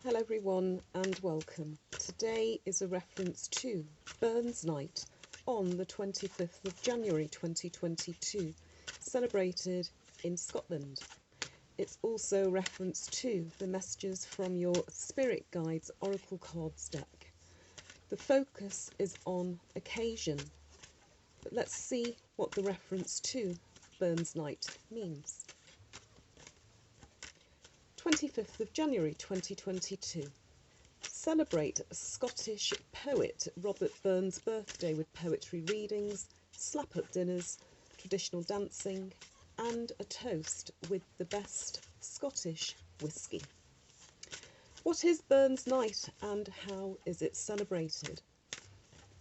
Hello everyone and welcome. Today is a reference to Burns Night on the 25th of January 2022, celebrated in Scotland. It's also a reference to the messages from your Spirit Guides Oracle Cards deck. The focus is on occasion, but let's see what the reference to Burns Night means. 25th of January 2022. Celebrate Scottish poet Robert Burns' birthday with poetry readings, slap-up dinners, traditional dancing and a toast with the best Scottish whisky. What is Burns Night and how is it celebrated?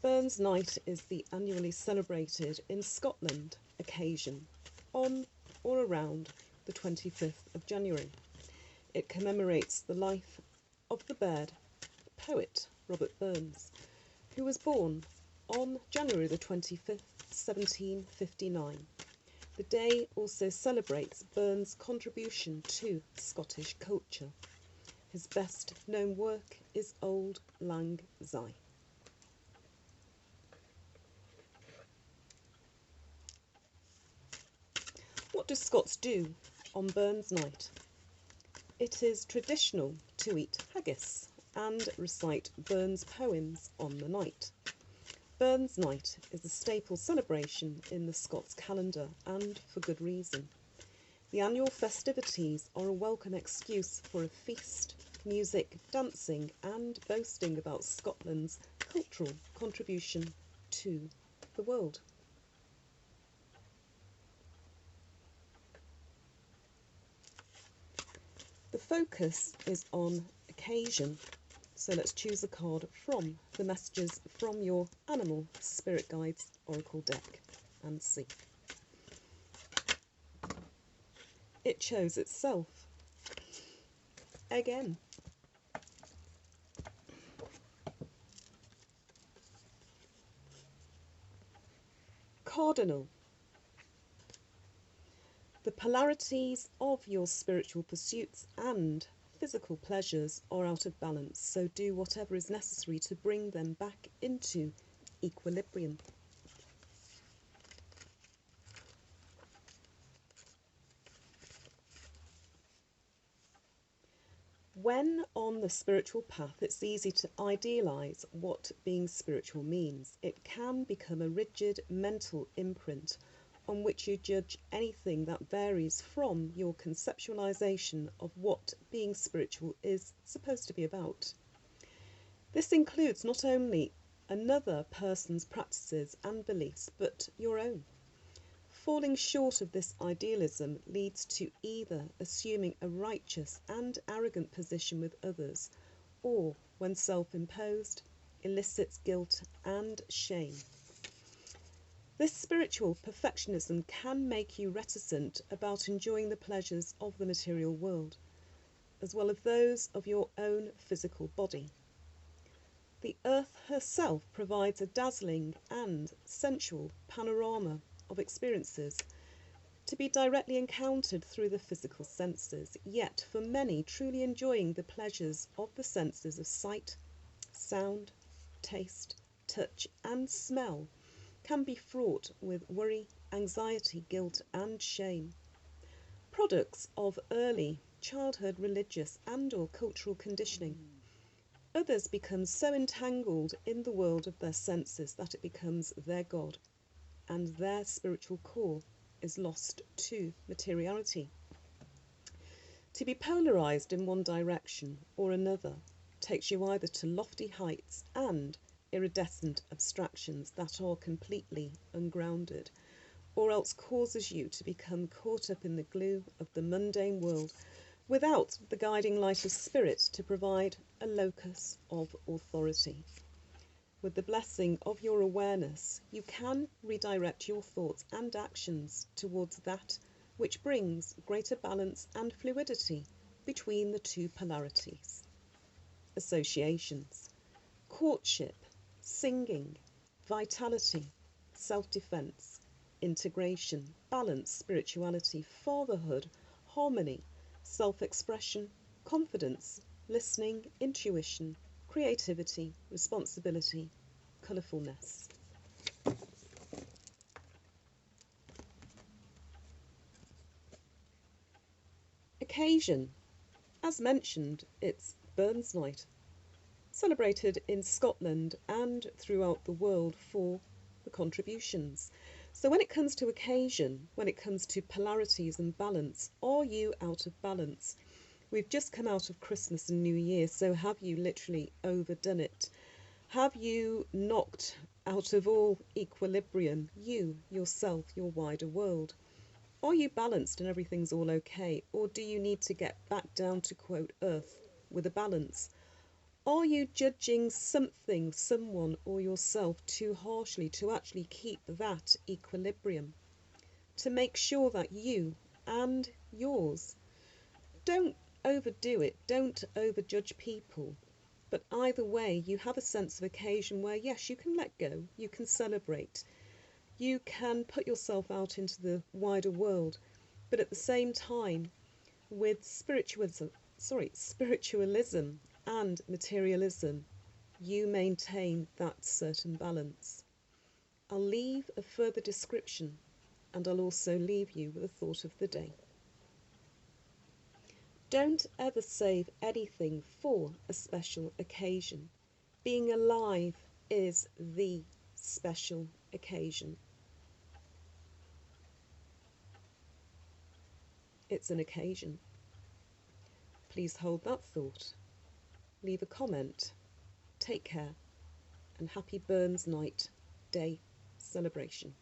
Burns Night is the annually celebrated in Scotland occasion on or around the 25th of January. It commemorates the life of the Baird poet Robert Burns, who was born on January the 25th, 1759. The day also celebrates Burns' contribution to Scottish culture. His best known work is Auld Lang Syne. What do Scots do on Burns Night? It is traditional to eat haggis and recite Burns poems on the night. Burns Night is a staple celebration in the Scots calendar, and for good reason. The annual festivities are a welcome excuse for a feast, music, dancing and boasting about Scotland's cultural contribution to the world. The focus is on occasion, so let's choose a card from the messages from your Animal Spirit Guides Oracle deck and see. It chose itself again. Cardinal. The polarities of your spiritual pursuits and physical pleasures are out of balance, so do whatever is necessary to bring them back into equilibrium. When on the spiritual path, it's easy to idealise what being spiritual means. It can become a rigid mental imprint on which you judge anything that varies from your conceptualisation of what being spiritual is supposed to be about. This includes not only another person's practices and beliefs, but your own. Falling short of this idealism leads to either assuming a righteous and arrogant position with others, or, when self-imposed, elicits guilt and shame. This spiritual perfectionism can make you reticent about enjoying the pleasures of the material world, as well as those of your own physical body. The earth herself provides a dazzling and sensual panorama of experiences to be directly encountered through the physical senses, yet for many truly enjoying the pleasures of the senses of sight, sound, taste, touch and smell can be fraught with worry, anxiety, guilt and shame. Products of early childhood religious and or cultural conditioning. Others become so entangled in the world of their senses that it becomes their God, and their spiritual core is lost to materiality. To be polarised in one direction or another takes you either to lofty heights and iridescent abstractions that are completely ungrounded, or else causes you to become caught up in the glue of the mundane world without the guiding light of spirit to provide a locus of authority. With the blessing of your awareness, you can redirect your thoughts and actions towards that which brings greater balance and fluidity between the two polarities. Associations, courtship, singing, vitality, self-defense, integration, balance, spirituality, fatherhood, harmony, self-expression, confidence, listening, intuition, creativity, responsibility, colourfulness. Occasion. As mentioned, it's Burns Night, celebrated in Scotland and throughout the world for the contributions. So when it comes to occasion, when it comes to polarities and balance, are you out of balance? We've just come out of Christmas and New Year, so have you literally overdone it? Have you knocked out of all equilibrium you, yourself, your wider world? Are you balanced and everything's all okay? Or do you need to get back down to quote earth with a balance? Are you judging something, someone, or yourself too harshly to actually keep that equilibrium? To make sure that you and yours don't overdo it, don't overjudge people. But either way, you have a sense of occasion where, yes, you can let go, you can celebrate, you can put yourself out into the wider world, but at the same time, with spiritualism and materialism, you maintain that certain balance. I'll leave a further description, and I'll also leave you with a thought of the day. Don't ever save anything for a special occasion. Being alive is the special occasion. It's an occasion. Please hold that thought. Leave a comment. Take care, and happy Burns Night Day celebration.